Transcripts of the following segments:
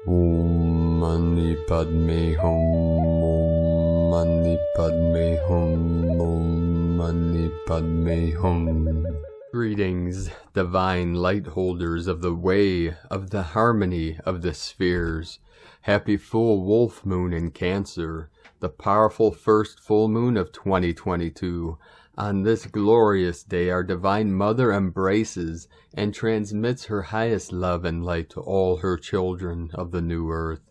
Om Mani Padme Hum. Om Mani Padme Hum. Om Mani Padme Hum. Greetings, divine light holders of the way of the harmony of the spheres. Happy full wolf moon in Cancer, the powerful first full moon of 2022. On this glorious day, our Divine Mother embraces and transmits her highest love and light to all her children of the new earth.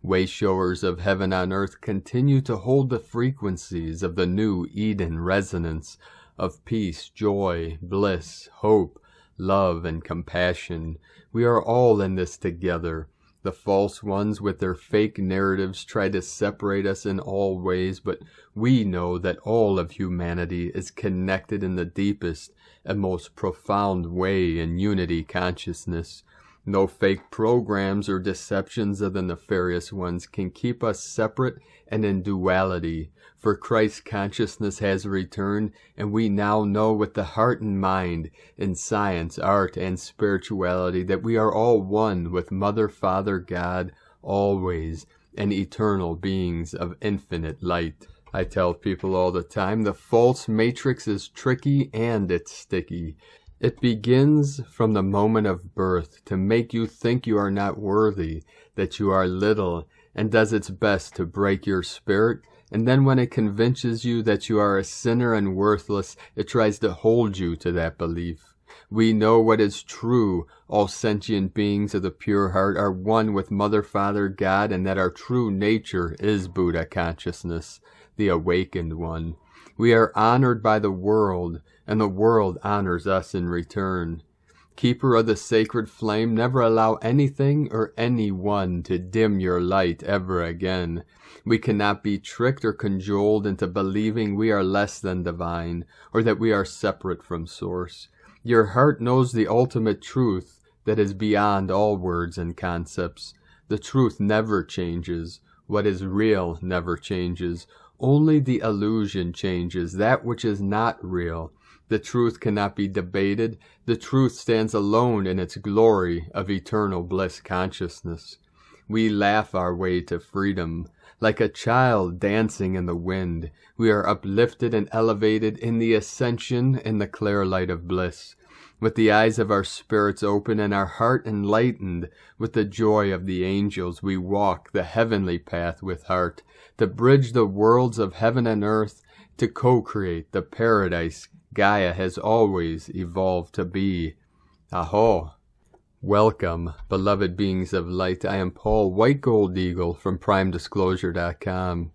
Wayshowers of heaven on earth continue to hold the frequencies of the new Eden resonance of peace, joy, bliss, hope, love, and compassion. We are all in this together. The false ones with their fake narratives try to separate us in all ways, but we know that all of humanity is connected in the deepest and most profound way in unity consciousness. No fake programs or deceptions of the nefarious ones can keep us separate and in duality, for Christ consciousness has returned, and we now know with the heart and mind, in science, art, and spirituality, that we are all one with Mother, Father, God, always, and eternal beings of infinite light. I tell people all the time, the false matrix is tricky and it's sticky. It begins from the moment of birth to make you think you are not worthy, that you are little, and does its best to break your spirit. And then when it convinces you that you are a sinner and worthless, it tries to hold you to that belief. We know what is true. All sentient beings of the pure heart are one with Mother, Father, God, and that our true nature is Buddha consciousness, the awakened one. We are honored by the world, and the world honors us in return. Keeper of the sacred flame, never allow anything or anyone to dim your light ever again. We cannot be tricked or cajoled into believing we are less than divine, or that we are separate from Source. Your heart knows the ultimate truth that is beyond all words and concepts. The truth never changes. What is real never changes. Only the illusion changes, that which is not real. The truth cannot be debated. The truth stands alone in its glory of eternal bliss consciousness. We laugh our way to freedom. Like a child dancing in the wind, we are uplifted and elevated in the ascension in the clear light of bliss. With the eyes of our spirits open and our heart enlightened with the joy of the angels, we walk the heavenly path with heart, to bridge the worlds of heaven and earth, to co-create the paradise Gaia has always evolved to be. Aho! Welcome, beloved beings of light. I am Paul White Gold Eagle from PrimeDisclosure.com.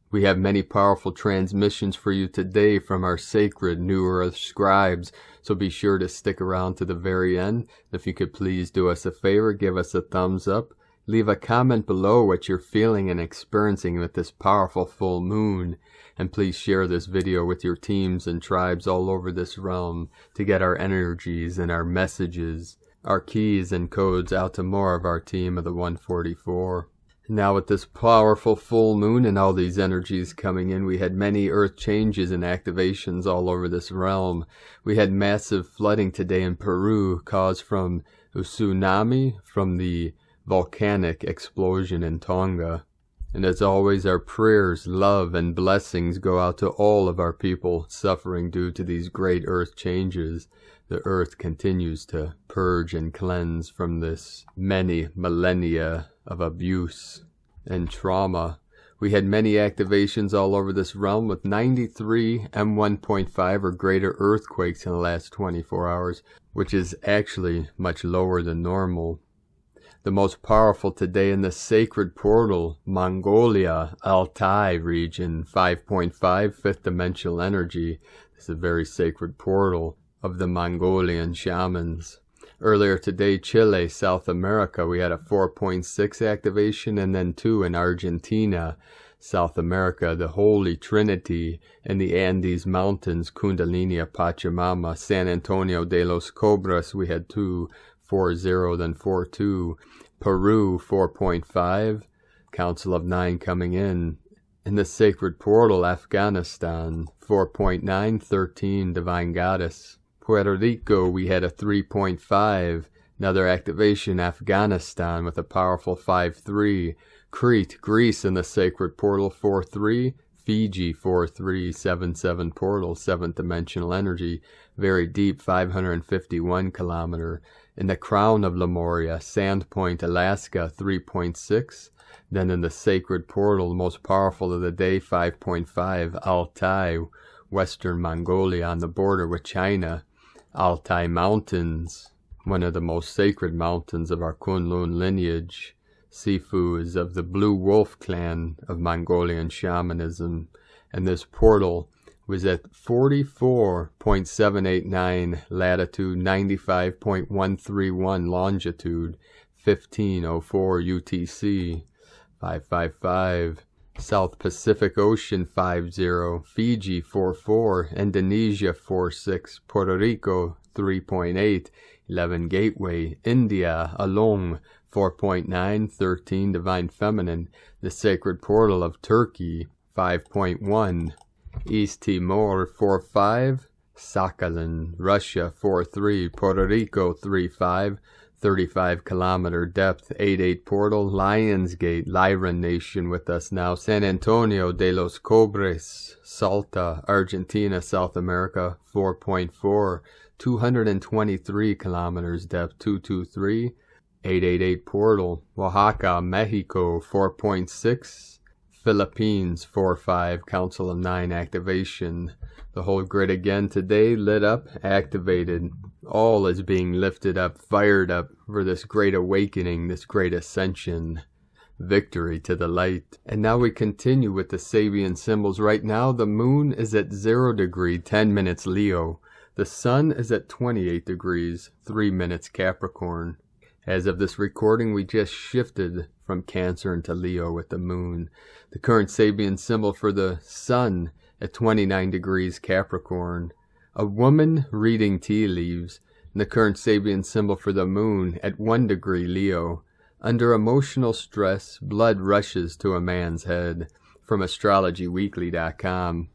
We have many powerful transmissions for you today from our sacred New Earth scribes, so be sure to stick around to the very end. If you could please do us a favor, give us a thumbs up. Leave a comment below what you're feeling and experiencing with this powerful full moon. And please share this video with your teams and tribes all over this realm to get our energies and our messages, our keys and codes out to more of our team of the 144. Now with this powerful full moon and all these energies coming in, we had many earth changes and activations all over this realm. We had massive flooding today in Peru caused from a tsunami from the volcanic explosion in Tonga. And as always, our prayers, love, and blessings go out to all of our people suffering due to these great earth changes. The earth continues to purge and cleanse from this many millennia of abuse and trauma. We had many activations all over this realm with 93 M1.5 or greater earthquakes in the last 24 hours, which is actually much lower than normal. The most powerful today in the sacred portal, Mongolia, Altai region, 5.5, fifth dimensional energy. This is a very sacred portal of the Mongolian shamans. Earlier today, Chile, South America, we had a 4.6 activation, and then 2 in Argentina, South America, the Holy Trinity, in the Andes Mountains, Kundalini, Pachamama, San Antonio de los Cobras, we had 2, 4-0, then 4-2. Peru, 4.5. Council of 9 coming in. In the sacred portal, Afghanistan, 4.9, 13, Divine Goddess. Puerto Rico, we had a 3.5. Another activation, Afghanistan with a powerful 5-3. Crete, Greece in the sacred portal 4-3. Fiji 4-3-7-7 portal, 7th dimensional energy, very deep, 551 kilometer. In the crown of Lemuria, Sandpoint, Alaska 3.6. Then in the sacred portal, the most powerful of the day, 5.5, Altai, Western Mongolia on the border with China. Altai Mountains, one of the most sacred mountains of our Kunlun lineage. Sifu is of the Blue Wolf clan of Mongolian shamanism, and this portal was at 44.789 latitude, 95.131 longitude, 1504 UTC, 555. South Pacific Ocean 50, Fiji 44, Indonesia 46, Puerto Rico 3.8, 11 Gateway, India alone 4.9, 13 Divine Feminine, the Sacred Portal of Turkey 5.1, East Timor 4.5, Sakhalin, Russia 4.3, Puerto Rico 3.5, 35 kilometer depth, 8.8 portal, Lionsgate, Lyran Nation with us now, San Antonio de los Cobres, Salta, Argentina, South America 4.4, 223 kilometers depth, 223, 888 portal, Oaxaca, Mexico 4.6, Philippines 4.5, Council of 9 activation. The whole grid again today lit up, activated. All is being lifted up, fired up for this great awakening, this great ascension. Victory to the light. And now we continue with the Sabian symbols. Right now the moon is at 0 degree, 10 minutes Leo. The sun is at 28 degrees, 3 minutes Capricorn. As of this recording, we just shifted from Cancer into Leo with the moon. The current Sabian symbol for the sun at 29 degrees Capricorn. A woman reading tea leaves. And the current Sabian symbol for the moon at 1 degree Leo. Under emotional stress, blood rushes to a man's head. From astrologyweekly.com.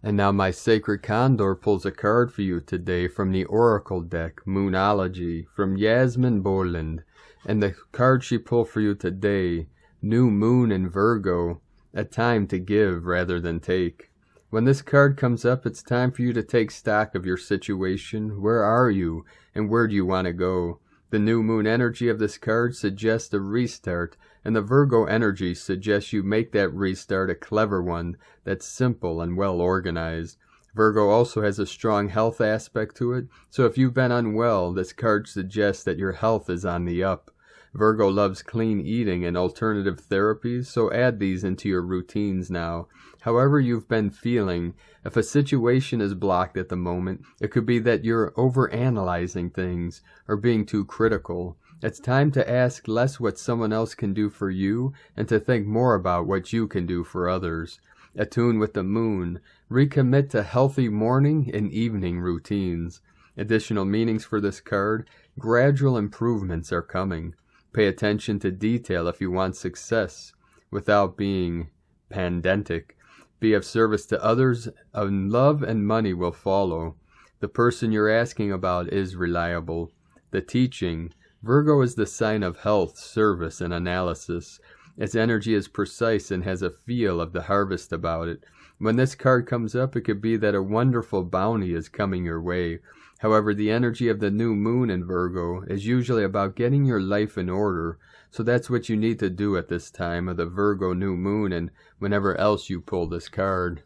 And now my sacred Condor pulls a card for you today from the Oracle deck, Moonology, from Yasmin Borland. And the card she pulled for you today, New Moon in Virgo, a time to give rather than take. When this card comes up, it's time for you to take stock of your situation. Where are you, and where do you want to go? The new moon energy of this card suggests a restart, and the Virgo energy suggests you make that restart a clever one that's simple and well organized. Virgo also has a strong health aspect to it, so if you've been unwell, this card suggests that your health is on the up. Virgo loves clean eating and alternative therapies, so add these into your routines now. However you've been feeling, if a situation is blocked at the moment, it could be that you're overanalyzing things or being too critical. It's time to ask less what someone else can do for you and to think more about what you can do for others. Attune with the moon. Recommit to healthy morning and evening routines. Additional meanings for this card. Gradual improvements are coming. Pay attention to detail if you want success without being pedantic. Be of service to others, and love and money will follow. The person you're asking about is reliable. The teaching. Virgo is the sign of health, service, and analysis. Its energy is precise and has a feel of the harvest about it. When this card comes up, it could be that a wonderful bounty is coming your way. However, the energy of the new moon in Virgo is usually about getting your life in order, so that's what you need to do at this time of the Virgo new moon and whenever else you pull this card.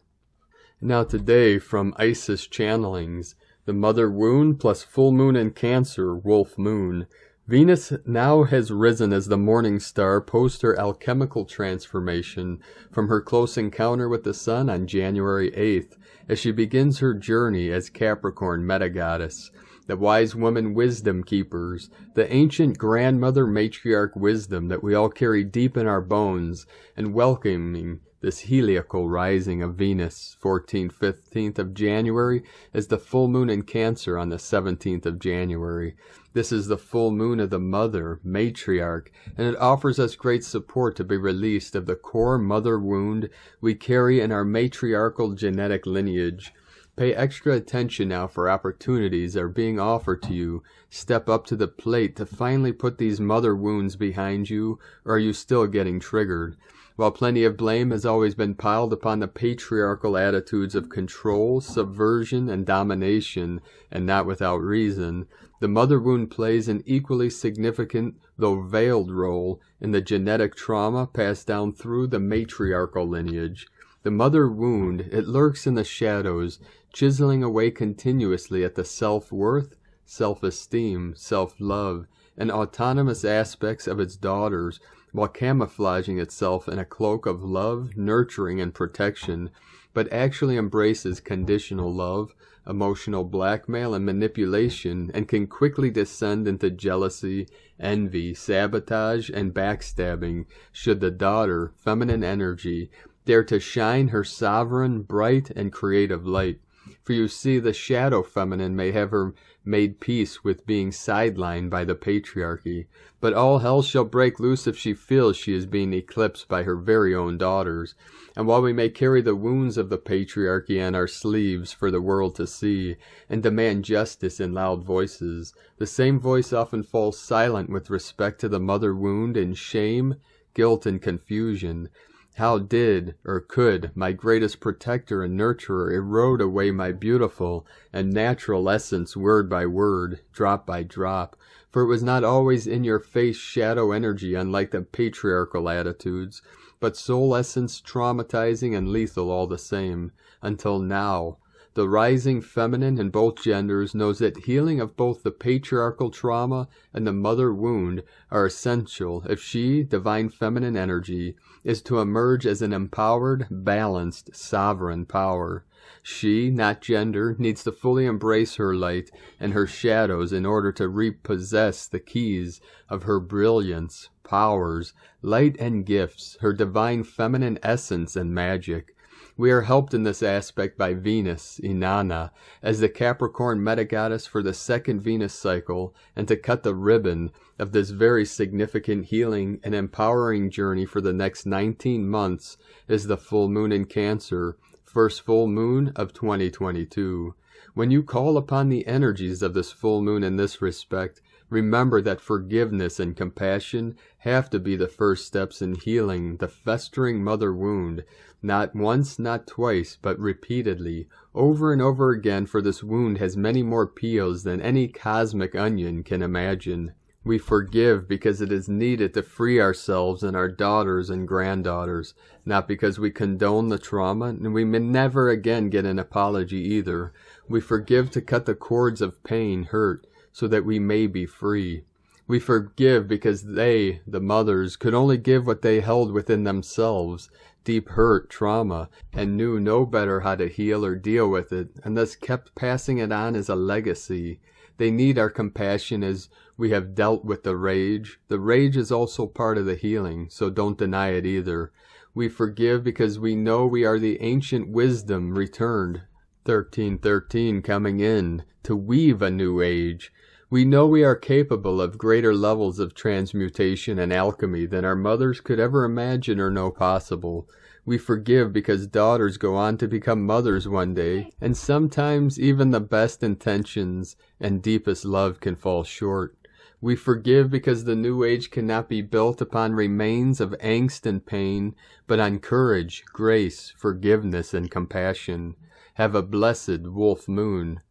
Now today, from Isis Channelings, the Mother Wound plus full moon in Cancer, Wolf Moon. Venus now has risen as the morning star post her alchemical transformation from her close encounter with the sun on January 8th, as she begins her journey as Capricorn meta-goddess, the wise woman wisdom keepers, the ancient grandmother matriarch wisdom that we all carry deep in our bones, and welcoming this heliacal rising of Venus, 14th, 15th of January, is the full moon in Cancer on the 17th of January. This is the full moon of the mother, matriarch, and it offers us great support to be released of the core mother wound we carry in our matriarchal genetic lineage. Pay extra attention now, for opportunities are being offered to you. Step up to the plate to finally put these mother wounds behind you, or are you still getting triggered? While plenty of blame has always been piled upon the patriarchal attitudes of control, subversion, and domination, and not without reason, the mother wound plays an equally significant, though veiled, role in the genetic trauma passed down through the matriarchal lineage. The mother wound, it lurks in the shadows, chiseling away continuously at the self-worth, self-esteem, self-love, and autonomous aspects of its daughters, while camouflaging itself in a cloak of love, nurturing, and protection, but actually embraces conditional love, emotional blackmail, and manipulation, and can quickly descend into jealousy, envy, sabotage, and backstabbing should the daughter, feminine energy, dare to shine her sovereign, bright, and creative light. For you see, the shadow feminine may have her made peace with being sidelined by the patriarchy, but all hell shall break loose if she feels she is being eclipsed by her very own daughters. And while we may carry the wounds of the patriarchy on our sleeves for the world to see, and demand justice in loud voices, the same voice often falls silent with respect to the mother wound in shame, guilt, and confusion. How did, or could, my greatest protector and nurturer erode away my beautiful and natural essence word by word, drop by drop? For it was not always in-your-face shadow energy unlike the patriarchal attitudes, but soul essence traumatizing and lethal all the same, until now. The rising feminine in both genders knows that healing of both the patriarchal trauma and the mother wound are essential if she, divine feminine energy, is to emerge as an empowered, balanced, sovereign power. She, not gender, needs to fully embrace her light and her shadows in order to repossess the keys of her brilliance, powers, light and gifts, her divine feminine essence and magic. We are helped in this aspect by Venus, Inanna, as the Capricorn metagoddess for the second Venus cycle, and to cut the ribbon of this very significant healing and empowering journey for the next 19 months is the full moon in Cancer, first full moon of 2022. When you call upon the energies of this full moon in this respect, remember that forgiveness and compassion have to be the first steps in healing the festering mother wound, not once, not twice, but repeatedly, over and over again, for this wound has many more peels than any cosmic onion can imagine. We forgive because it is needed to free ourselves and our daughters and granddaughters, not because we condone the trauma, and we may never again get an apology either. We forgive to cut the cords of pain, hurt, so that we may be free. We forgive because they, the mothers, could only give what they held within themselves, deep hurt, trauma, and knew no better how to heal or deal with it, and thus kept passing it on as a legacy. They need our compassion as we have dealt with the rage. The rage is also part of the healing, so don't deny it either. We forgive because we know we are the ancient wisdom returned, 1313 coming in, to weave a new age. We know we are capable of greater levels of transmutation and alchemy than our mothers could ever imagine or know possible. We forgive because daughters go on to become mothers one day, and sometimes even the best intentions and deepest love can fall short. We forgive because the new age cannot be built upon remains of angst and pain, but on courage, grace, forgiveness, and compassion. Have a blessed wolf moon.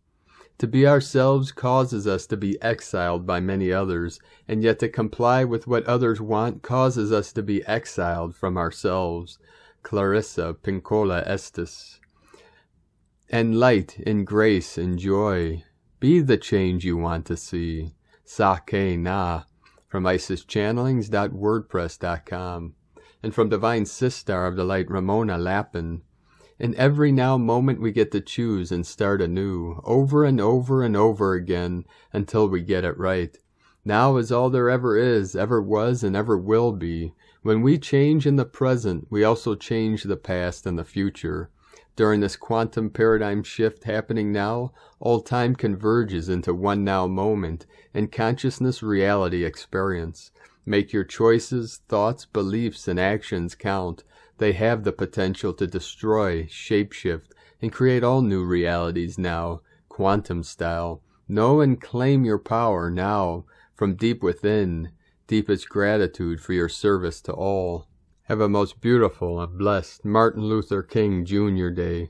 To be ourselves causes us to be exiled by many others, and yet to comply with what others want causes us to be exiled from ourselves. Clarissa Pincola Estes. And light in grace and joy. Be the change you want to see. Sake Na. From IsisChannelings.wordpress.com. And from Divine Sistar of the Light Ramona Lappin. In every now moment we get to choose and start anew, over and over and over again, until we get it right. Now is all there ever is, ever was, and ever will be. When we change in the present, we also change the past and the future. During this quantum paradigm shift happening now, all time converges into one now moment, and consciousness reality experience. Make your choices, thoughts, beliefs, and actions count. They have the potential to destroy, shapeshift, and create all new realities now, quantum style. Know and claim your power now, from deep within, deepest gratitude for your service to all. Have a most beautiful and blessed Martin Luther King Jr. Day.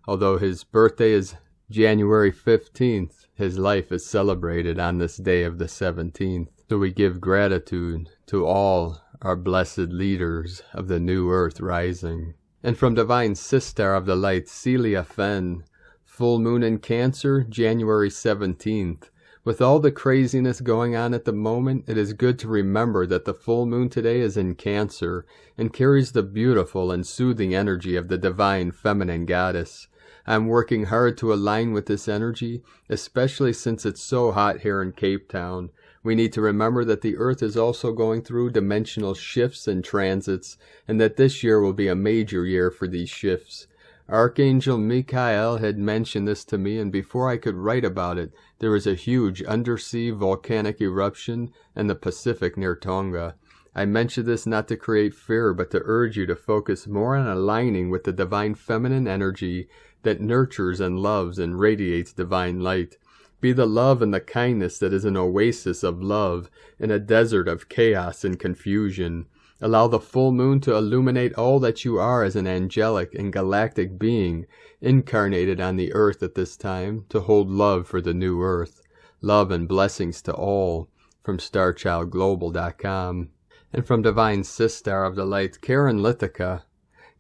Although his birthday is January 15th, his life is celebrated on this day of the 17th. So we give gratitude to all our blessed leaders of the new earth rising. And from Divine Sister of the Light, Celia Fenn, full moon in Cancer, January 17th. With all the craziness going on at the moment, it is good to remember that the full moon today is in Cancer and carries the beautiful and soothing energy of the divine feminine goddess. I'm working hard to align with this energy, especially since it's so hot here in Cape Town. We need to remember that the Earth is also going through dimensional shifts and transits, and that this year will be a major year for these shifts. Archangel Michael had mentioned this to me, and before I could write about it, there was a huge undersea volcanic eruption in the Pacific near Tonga. I mention this not to create fear, but to urge you to focus more on aligning with the divine feminine energy that nurtures and loves and radiates divine light. Be the love and the kindness that is an oasis of love in a desert of chaos and confusion. Allow the full moon to illuminate all that you are as an angelic and galactic being incarnated on the earth at this time to hold love for the new earth. Love and blessings to all, from StarChildGlobal.com. And from Divine Sister of the Light, Karen Lithica,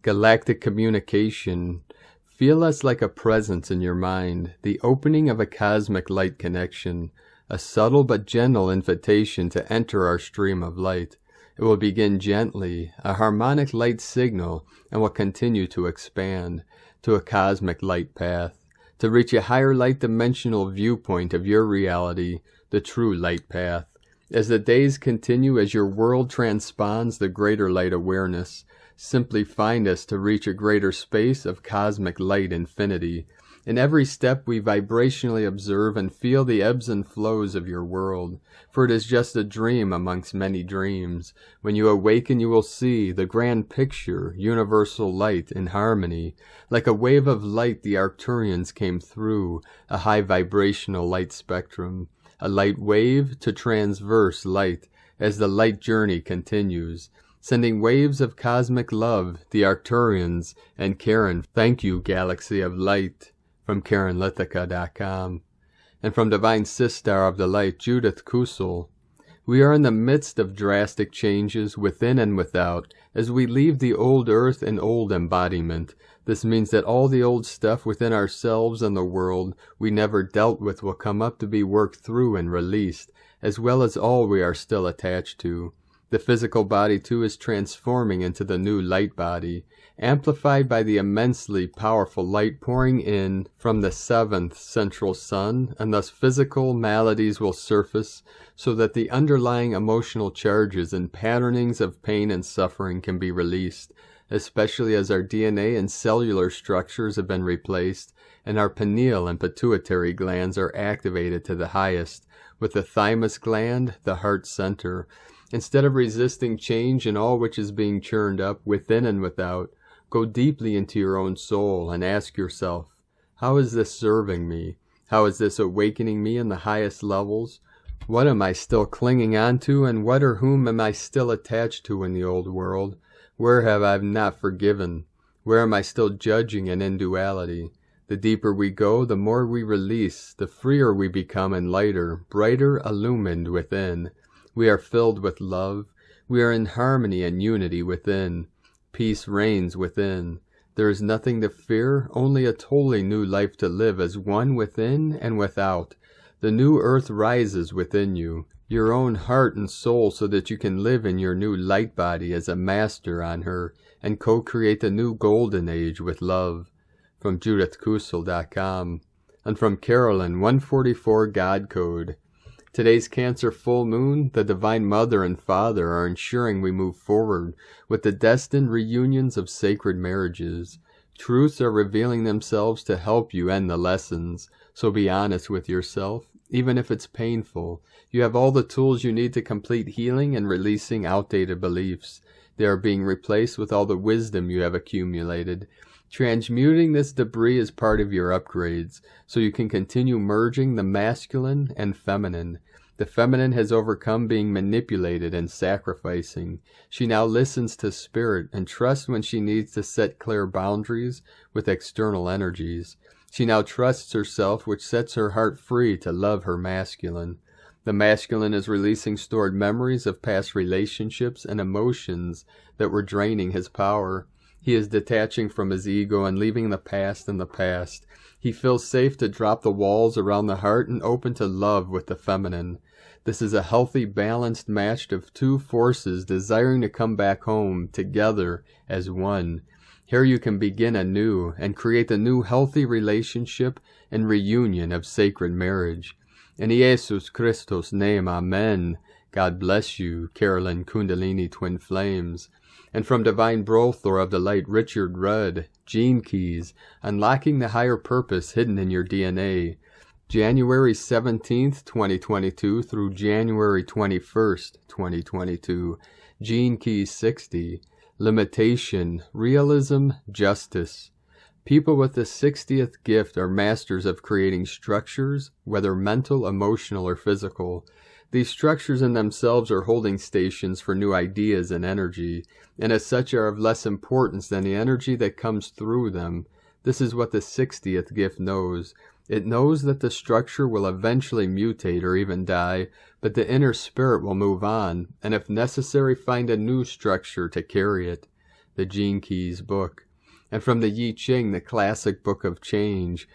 Galactic Communication. Feel us like a presence in your mind, the opening of a cosmic light connection, a subtle but gentle invitation to enter our stream of light. It will begin gently, a harmonic light signal, and will continue to expand to a cosmic light path, to reach a higher light dimensional viewpoint of your reality, the true light path. As the days continue, as your world transponds the greater light awareness, simply find us to reach a greater space of cosmic light infinity. In every step we vibrationally observe and feel the ebbs and flows of your world, for it is just a dream amongst many dreams. When you awaken you will see the grand picture, universal light in harmony. Like a wave of light the Arcturians came through, a high vibrational light spectrum, a light wave to transverse light as the light journey continues. Sending waves of cosmic love, the Arcturians and Karen. Thank you, Galaxy of Light. From KarenLithica.com. And from Divine Sister of the Light, Judith Kusel. We are in the midst of drastic changes within and without, as we leave the old earth and old embodiment. This means that all the old stuff within ourselves and the world we never dealt with will come up to be worked through and released, as well as all we are still attached to. The physical body too is transforming into the new light body, amplified by the immensely powerful light pouring in from the 7th central sun, and thus physical maladies will surface so that the underlying emotional charges and patternings of pain and suffering can be released, especially as our DNA and cellular structures have been replaced and our pineal and pituitary glands are activated to the highest, with the thymus gland, the heart center. Instead of resisting change in all which is being churned up within and without, go deeply into your own soul and ask yourself, how is this serving me? How is this awakening me in the highest levels? What am I still clinging on to, and what or whom am I still attached to in the old world? Where have I not forgiven? Where am I still judging and in duality? The deeper we go, the more we release, the freer we become and lighter, brighter, illumined within. We are filled with love. We are in harmony and unity within. Peace reigns within. There is nothing to fear, only a totally new life to live as one within and without. The new earth rises within you, your own heart and soul, so that you can live in your new light body as a master on her and co-create the new golden age with love. From JudithKusel.com. And from Carolyn, 144 God Code. Today's Cancer full moon, the Divine Mother and Father are ensuring we move forward with the destined reunions of sacred marriages. Truths are revealing themselves to help you end the lessons, so be honest with yourself, even if it's painful. You have all the tools you need to complete healing and releasing outdated beliefs. They are being replaced with all the wisdom you have accumulated. Transmuting this debris is part of your upgrades, so you can continue merging the masculine and feminine. The feminine has overcome being manipulated and sacrificing. She now listens to spirit and trusts when she needs to set clear boundaries with external energies. She now trusts herself, which sets her heart free to love her masculine. The masculine is releasing stored memories of past relationships and emotions that were draining his power. He is detaching from his ego and leaving the past in the past. He feels safe to drop the walls around the heart and open to love with the feminine. This is a healthy, balanced match of two forces desiring to come back home together as one. Here you can begin anew and create a new healthy relationship and reunion of sacred marriage. In Jesus Christos' name, Amen. God bless you, Carolyn Kundalini Twin Flames. And from Divine Brothor of the Light, Richard Rudd, Gene Keys, Unlocking the Higher Purpose Hidden in Your DNA. January 17th, 2022 through January 21st, 2022. Gene Keys 60. Limitation, Realism, Justice. People with the 60th gift are masters of creating structures, whether mental, emotional, or physical. These structures in themselves are holding stations for new ideas and energy, and as such are of less importance than the energy that comes through them. This is what the 60th gift knows. It knows that the structure will eventually mutate or even die, but the inner spirit will move on, and if necessary find a new structure to carry it. The Gene Keys book. And from the Yi Ching, the classic book of change.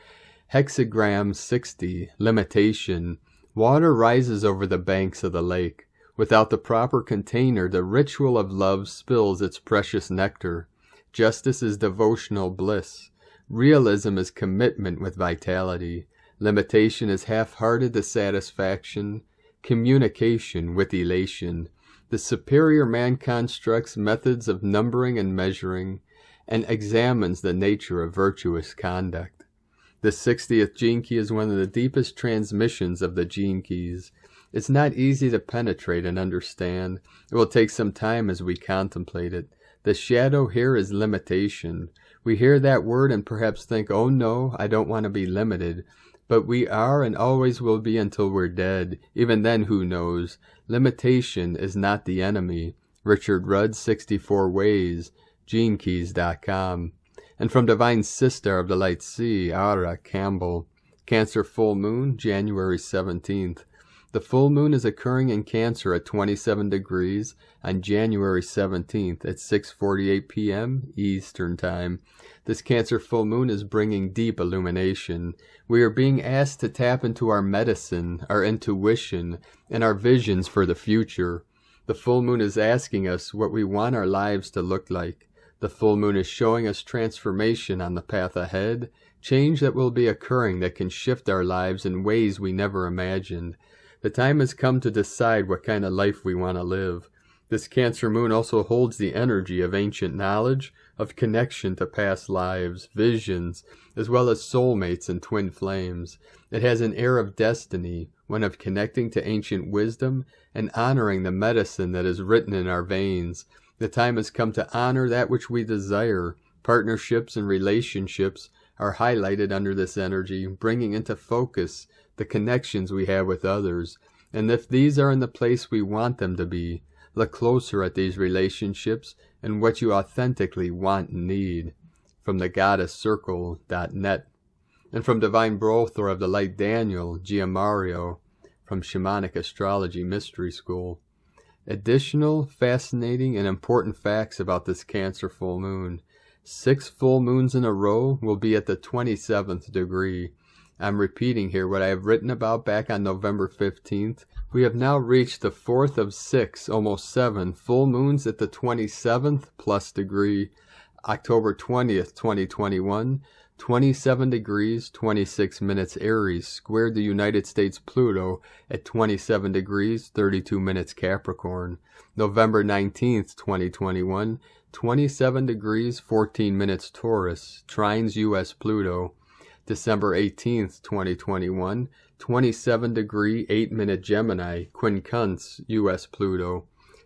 Hexagram 60, Limitation. Water rises over the banks of the lake. Without the proper container, the ritual of love spills its precious nectar. Justice is devotional bliss. Realism is commitment with vitality. Limitation is half-hearted dissatisfaction. Communication with elation. The superior man constructs methods of numbering and measuring, and examines the nature of virtuous conduct. The 60th Gene Key is one of the deepest transmissions of the Gene Keys. It's not easy to penetrate and understand. It will take some time as we contemplate it. The shadow here is limitation. We hear that word and perhaps think, oh no, I don't want to be limited. But we are and always will be until we're dead. Even then, who knows? Limitation is not the enemy. Richard Rudd, 64 Ways, GeneKeys.com. And from Divine Sister of the Light Sea, Ara Campbell. Cancer full moon, January 17th. The full moon is occurring in Cancer at 27 degrees on January 17th at 6:48 p.m. Eastern Time. This Cancer full moon is bringing deep illumination. We are being asked to tap into our medicine, our intuition, and our visions for the future. The full moon is asking us what we want our lives to look like. The full moon is showing us transformation on the path ahead, change that will be occurring that can shift our lives in ways we never imagined. The time has come to decide what kind of life we want to live. This Cancer moon also holds the energy of ancient knowledge, of connection to past lives, visions, as well as soulmates and twin flames. It has an air of destiny, one of connecting to ancient wisdom and honoring the medicine that is written in our veins. The time has come to honor that which we desire. Partnerships and relationships are highlighted under this energy, bringing into focus the connections we have with others. And if these are in the place we want them to be, look closer at these relationships and what you authentically want and need. From thegoddesscircle.net. And from Divine Brothor of the Light, Daniel Giamario, from Shamanic Astrology Mystery School. Additional, fascinating, and important facts about this Cancer full moon. 6 full moons in a row will be at the 27th degree. I'm repeating here what I have written about back on November 15th. We have now reached the 4th of 6, almost 7, full moons at the 27th plus degree. October 20th, 2021, 27 degrees, 26 minutes Aries, squared the United States Pluto at 27 degrees, 32 minutes Capricorn. November 19th, 2021, 27 degrees, 14 minutes Taurus, trines U.S. Pluto. December 18th, 2021, 27 degree, 8 minute Gemini, quincunx U.S. Pluto.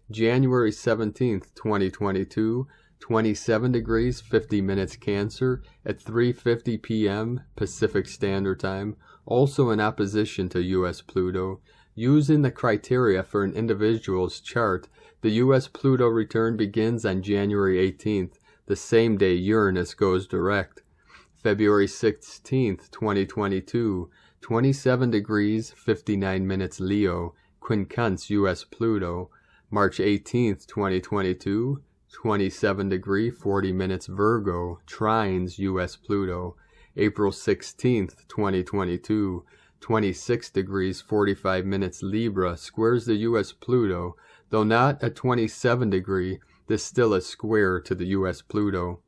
January 17th, 2022, 27 degrees 50 minutes Cancer at 3:50 p.m. Pacific Standard Time, also in opposition to U.S. Pluto. Using the criteria for an individual's chart, the U.S. Pluto return begins on January 18th, the same day Uranus goes direct. February 16th, 2022, 27 degrees 59 minutes Leo, quincunx U.S. Pluto. March 18th, 2022, 27 degree 40 minutes Virgo, trines U.S. Pluto. April 16th, 2022, 26 degrees 45 minutes Libra, squares the U.S. Pluto. Though not a 27 degree, this still is square to the U.S. Pluto.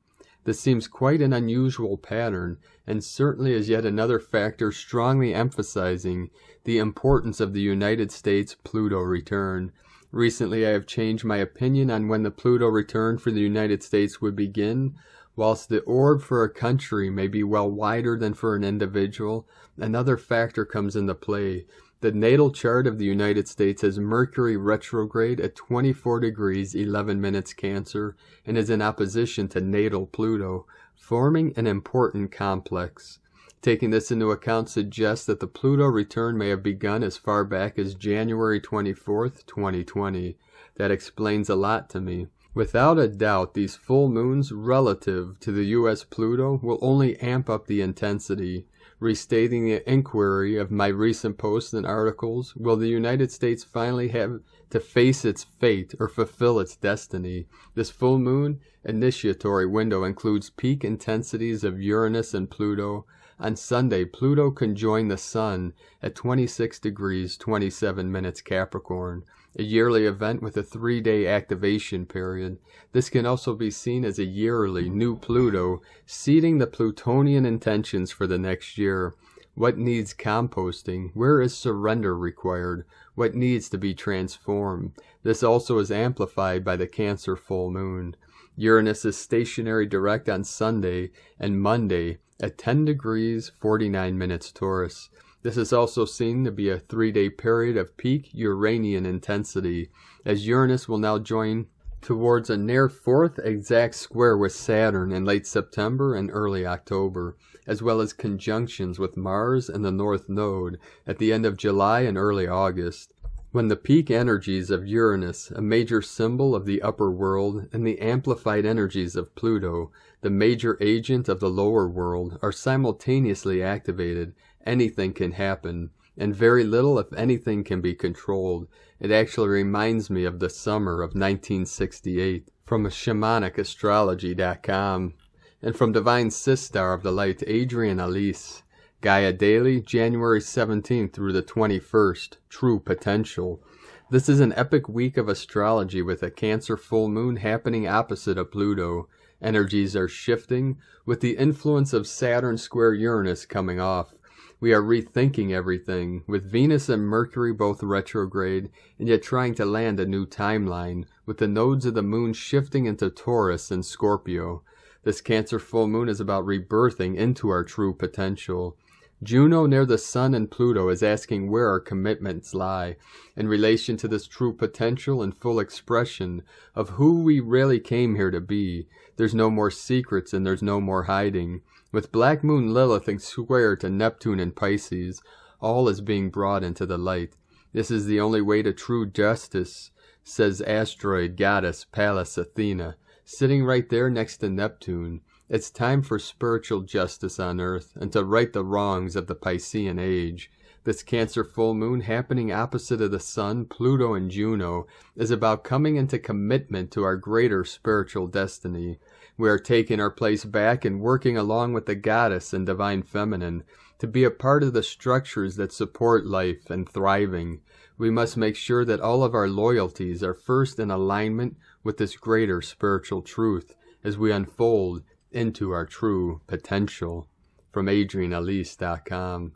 This seems quite an unusual pattern, and certainly is yet another factor strongly emphasizing the importance of the United States Pluto return. Recently I have changed my opinion on when the Pluto return for the United States would begin. Whilst the orb for a country may be well wider than for an individual, another factor comes into play. The natal chart of the United States has Mercury retrograde at 24 degrees 11 minutes Cancer and is in opposition to natal Pluto, forming an important complex. Taking this into account suggests that the Pluto return may have begun as far back as January 24th, 2020. That explains a lot to me. Without a doubt, these full moons relative to the U.S. Pluto will only amp up the intensity. Restating the inquiry of my recent posts and articles, will the United States finally have to face its fate or fulfill its destiny? This full moon initiatory window includes peak intensities of Uranus and Pluto. On Sunday, Pluto conjoined the Sun at 26 degrees 27 minutes Capricorn, a yearly event with a 3-day activation period. This can also be seen as a yearly new Pluto, seeding the Plutonian intentions for the next year. What needs composting? Where is surrender required? What needs to be transformed? This also is amplified by the Cancer full moon. Uranus is stationary direct on Sunday and Monday at 10 degrees 49 minutes Taurus. This is also seen to be a 3-day period of peak Uranian intensity, as Uranus will now join towards a near 4th exact square with Saturn in late September and early October, as well as conjunctions with Mars and the North Node at the end of July and early August. When the peak energies of Uranus, a major symbol of the upper world, and the amplified energies of Pluto, the major agent of the lower world, are simultaneously activated, anything can happen, and very little, if anything, can be controlled. It actually reminds me of the summer of 1968, from shamanicastrology.com, and from Divine Sistar of the Light, Adrian Elise. Gaia Daily, January 17th through the 21st, True Potential. This is an epic week of astrology with a Cancer full moon happening opposite of Pluto. Energies are shifting, with the influence of Saturn square Uranus coming off. We are rethinking everything, with Venus and Mercury both retrograde, and yet trying to land a new timeline, with the nodes of the moon shifting into Taurus and Scorpio. This Cancer full moon is about rebirthing into our true potential. Juno near the Sun and Pluto is asking where our commitments lie in relation to this true potential and full expression of who we really came here to be. There's no more secrets and there's no more hiding. With Black Moon Lilith and square to Neptune and Pisces, all is being brought into the light. This is the only way to true justice, says asteroid goddess Pallas Athena, sitting right there next to Neptune. It's time for spiritual justice on Earth and to right the wrongs of the Piscean age. This Cancer full moon happening opposite of the Sun, Pluto, and Juno is about coming into commitment to our greater spiritual destiny. We are taking our place back and working along with the goddess and divine feminine to be a part of the structures that support life and thriving. We must make sure that all of our loyalties are first in alignment with this greater spiritual truth as we unfold into our true potential. From AdrianElise.com.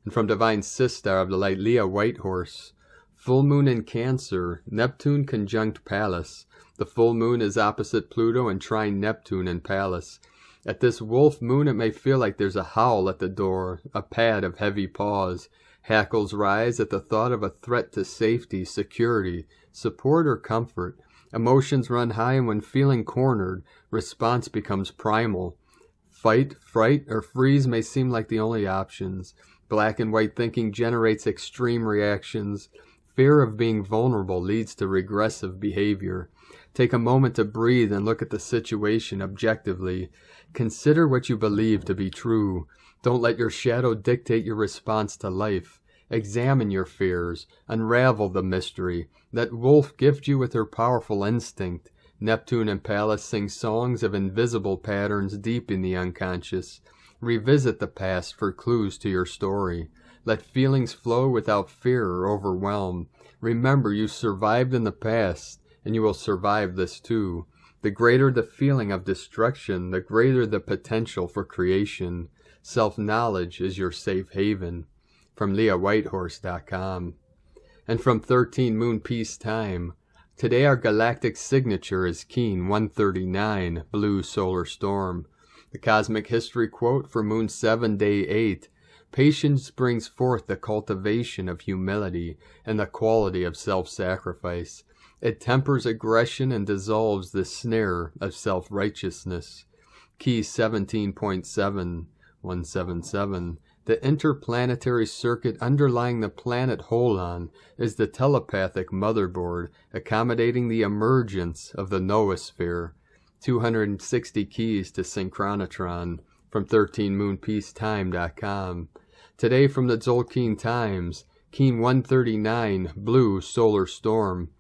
And from Divine Sistar of the Light, Leah Whitehorse. Full moon in Cancer, Neptune conjunct Pallas. The full moon is opposite Pluto and trine Neptune and Pallas. At this wolf moon it may feel like there's a howl at the door, a pad of heavy paws. Hackles rise at the thought of a threat to safety, security, support, or comfort. Emotions run high, and when feeling cornered, response becomes primal. Fight, fright, or freeze may seem like the only options. Black and white thinking generates extreme reactions. Fear of being vulnerable leads to regressive behavior. Take a moment to breathe and look at the situation objectively. Consider what you believe to be true. Don't let your shadow dictate your response to life. Examine your fears. Unravel the mystery. Let Wolf gift you with her powerful instinct. Neptune and Pallas sing songs of invisible patterns deep in the unconscious. Revisit the past for clues to your story. Let feelings flow without fear or overwhelm. Remember, you survived in the past, and you will survive this too. The greater the feeling of destruction, the greater the potential for creation. Self-knowledge is your safe haven. From LeahWhitehorse.com. And from 13 Moon Peace Time. Today our galactic signature is Keen 139, Blue Solar Storm. The cosmic history quote for Moon 7, Day 8. Patience brings forth the cultivation of humility and the quality of self-sacrifice. It tempers aggression and dissolves the snare of self-righteousness. Key 17.7177. The interplanetary circuit underlying the planet Holon is the telepathic motherboard accommodating the emergence of the noosphere. 260 keys to Synchronotron from 13moonpeacetime.com. Today from the Tzolk'in Times, Keen 139, Blue Solar Storm.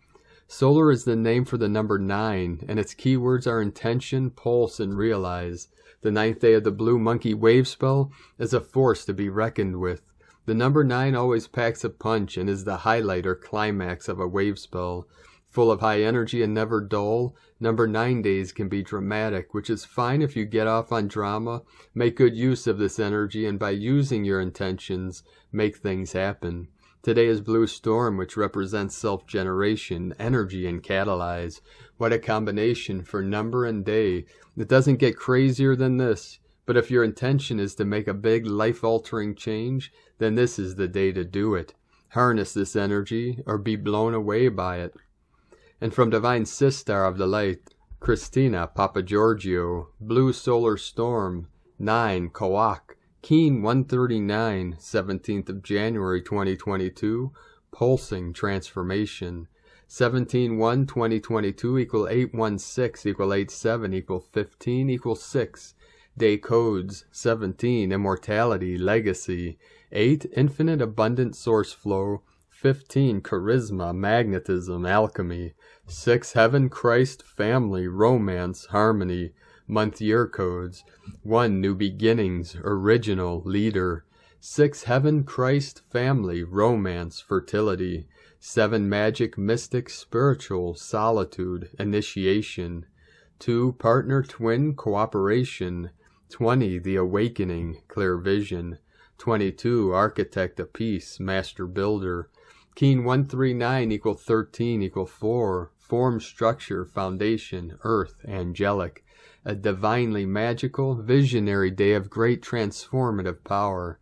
Solar is the name for the number 9, and its keywords are intention, pulse, and realize. The 9th day of the Blue Monkey Wave Spell is a force to be reckoned with. The number 9 always packs a punch and is the highlight or climax of a wave spell. Full of high energy and never dull, number 9 days can be dramatic, which is fine if you get off on drama. Make good use of this energy, and by using your intentions, make things happen. Today is Blue Storm, which represents self-generation, energy, and catalyze. What a combination for number and day. It doesn't get crazier than this. But if your intention is to make a big life-altering change, then this is the day to do it. Harness this energy or be blown away by it. And from Divine Sistar of the Light, Christina Papagiorgio, Blue Solar Storm, 9, Kawak, Keen 139, 17th of January 2022, Pulsing Transformation. 17-1-2022 equal 816 equal 87 equal 15 equal 6. Day codes 17 Immortality Legacy, 8 Infinite Abundant Source Flow, 15 Charisma Magnetism Alchemy, 6 Heaven Christ Family Romance Harmony. Month year codes 1 New Beginnings Original Leader, 6 Heaven Christ Family Romance Fertility, 7 Magic Mystic Spiritual Solitude Initiation, 2 Partner Twin Cooperation, 20 The Awakening Clear Vision, 22 Architect of Peace Master Builder. Keen 139 equal 13 equal 4 Form Structure Foundation Earth Angelic. A divinely magical, visionary day of great transformative power.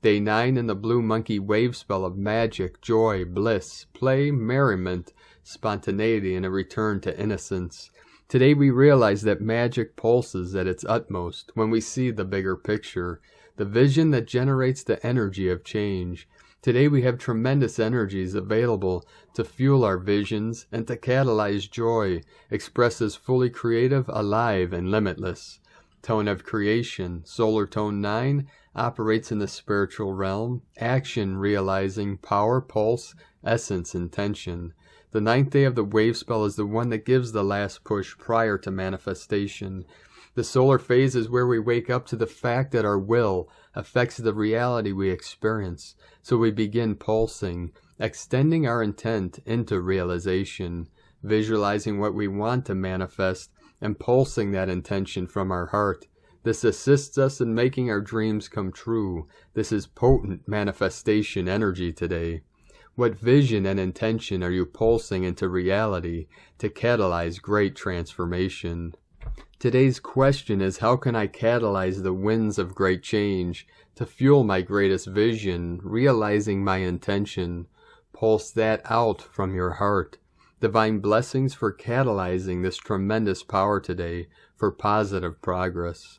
Day 9 in the Blue Monkey Wave Spell of magic, joy, bliss, play, merriment, spontaneity, and a return to innocence. Today we realize that magic pulses at its utmost when we see the bigger picture, the vision that generates the energy of change. Today we have tremendous energies available to fuel our visions and to catalyze joy, expressed as fully creative, alive, and limitless. Tone of creation, Solar Tone 9, operates in the spiritual realm, action realizing, power, pulse, essence, intention. The 9th day of the wave spell is the one that gives the last push prior to manifestation. The solar phase is where we wake up to the fact that our will affects the reality we experience, so we begin pulsing, extending our intent into realization, visualizing what we want to manifest, and pulsing that intention from our heart. This assists us in making our dreams come true. This is potent manifestation energy today. What vision and intention are you pulsing into reality to catalyze great transformation? Today's question is, how can I catalyze the winds of great change to fuel my greatest vision, realizing my intention? Pulse that out from your heart. Divine blessings for catalyzing this tremendous power today for positive progress.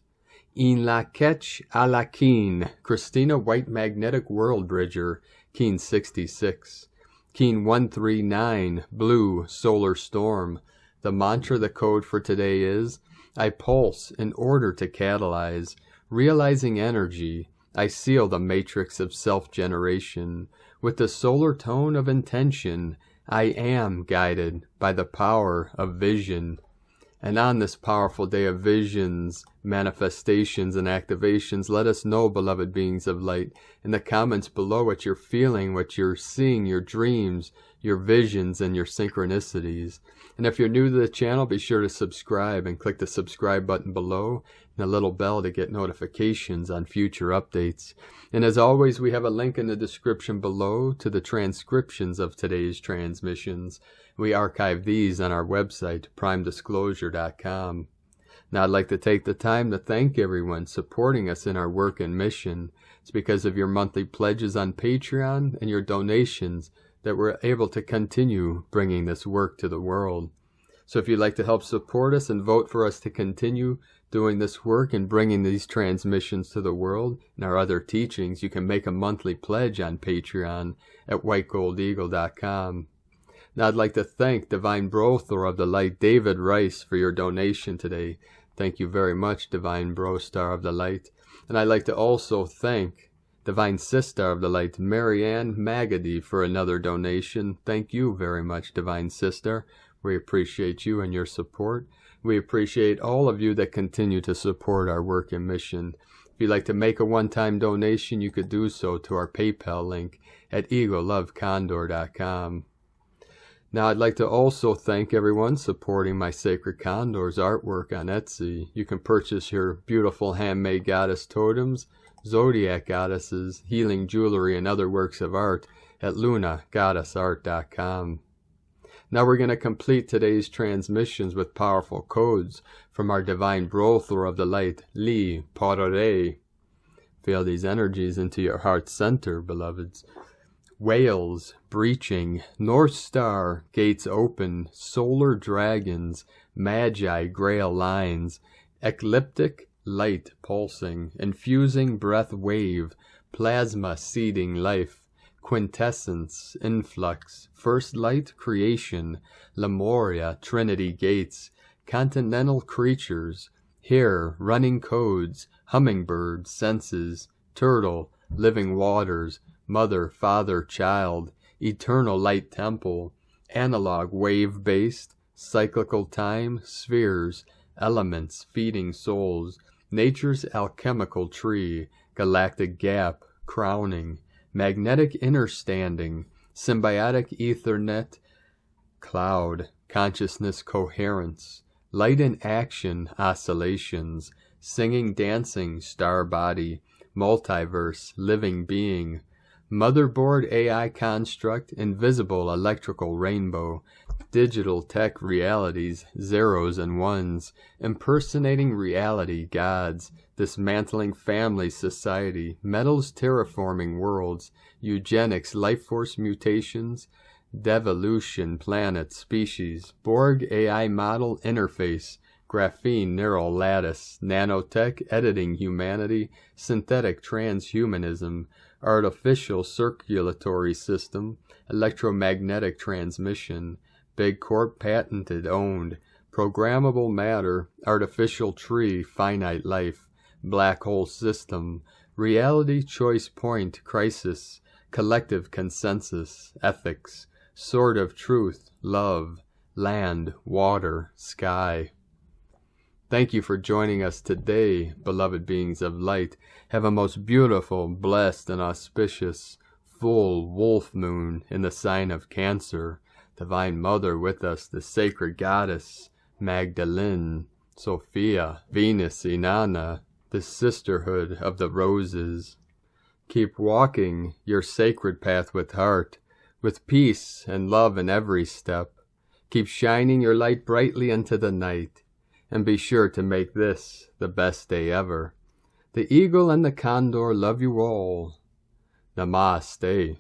In la ketch a la keen, Christina White Magnetic World Bridger, Keen 66. Keen 139, Blue Solar Storm. The mantra, the code for today is, I pulse in order to catalyze. Realizing energy, I seal the matrix of self-generation. With the solar tone of intention, I am guided by the power of vision. And on this powerful day of visions, manifestations, and activations, let us know, beloved beings of light, in the comments below what you're feeling, what you're seeing, your dreams, your visions, and your synchronicities. And if you're new to the channel, be sure to subscribe and click the subscribe button below and the little bell to get notifications on future updates. And as always, we have a link in the description below to the transcriptions of today's transmissions. We archive these on our website, primedisclosure.com. Now, I'd like to take the time to thank everyone supporting us in our work and mission. It's because of your monthly pledges on Patreon and your donations that we're able to continue bringing this work to the world. So if you'd like to help support us and vote for us to continue doing this work and bringing these transmissions to the world and our other teachings, you can make a monthly pledge on Patreon at whitegoldeagle.com. Now I'd like to thank Divine Brother of the Light, David Rice, for your donation today. Thank you very much, Divine Bro Star of the Light. And I'd like to also thank Divine Sister of the Light, Marianne Magady, for another donation. Thank you very much, Divine Sister. We appreciate you and your support. We appreciate all of you that continue to support our work and mission. If you'd like to make a one-time donation, you could do so to our PayPal link at eaglelovecondor.com. Now, I'd like to also thank everyone supporting my Sacred Condors artwork on Etsy. You can purchase your beautiful handmade goddess totems, zodiac goddesses, healing jewelry, and other works of art at lunagoddessart.com. Now we're going to complete today's transmissions with powerful codes from our Divine Brother of the Light, Li Prairie. Feel these energies into your heart center, beloveds. Whales, breaching, North Star, gates open, solar dragons, magi, grail lines, ecliptic, light pulsing, infusing breath wave, plasma seeding life, quintessence, influx, first light creation, Lemuria, Trinity gates, continental creatures, hair, running codes, hummingbird, senses, turtle, living waters, mother, father, child, eternal light temple, analog wave-based, cyclical time, spheres, elements, feeding souls, nature's alchemical tree, galactic gap, crowning, magnetic understanding, symbiotic ethernet, cloud, consciousness coherence, light in action, oscillations, singing, dancing, star body, multiverse, living being, motherboard AI construct, invisible electrical rainbow, digital tech realities, zeros and ones, impersonating reality gods, dismantling family society, metals terraforming worlds, eugenics, life force mutations, devolution, planet, species, Borg AI model interface, graphene neural lattice, nanotech editing humanity, synthetic transhumanism, artificial circulatory system, electromagnetic transmission, big corp patented owned, programmable matter, artificial tree, finite life, black hole system, reality choice point crisis, collective consensus, ethics, sword of truth, love, land, water, sky. Thank you for joining us today, beloved beings of light. Have a most beautiful, blessed, and auspicious full wolf moon in the sign of Cancer. Divine Mother with us, the sacred goddess, Magdalene, Sophia, Venus, Inanna, the sisterhood of the roses. Keep walking your sacred path with heart, with peace and love in every step. Keep shining your light brightly into the night, and be sure to make this the best day ever. The eagle and the condor love you all. Namaste.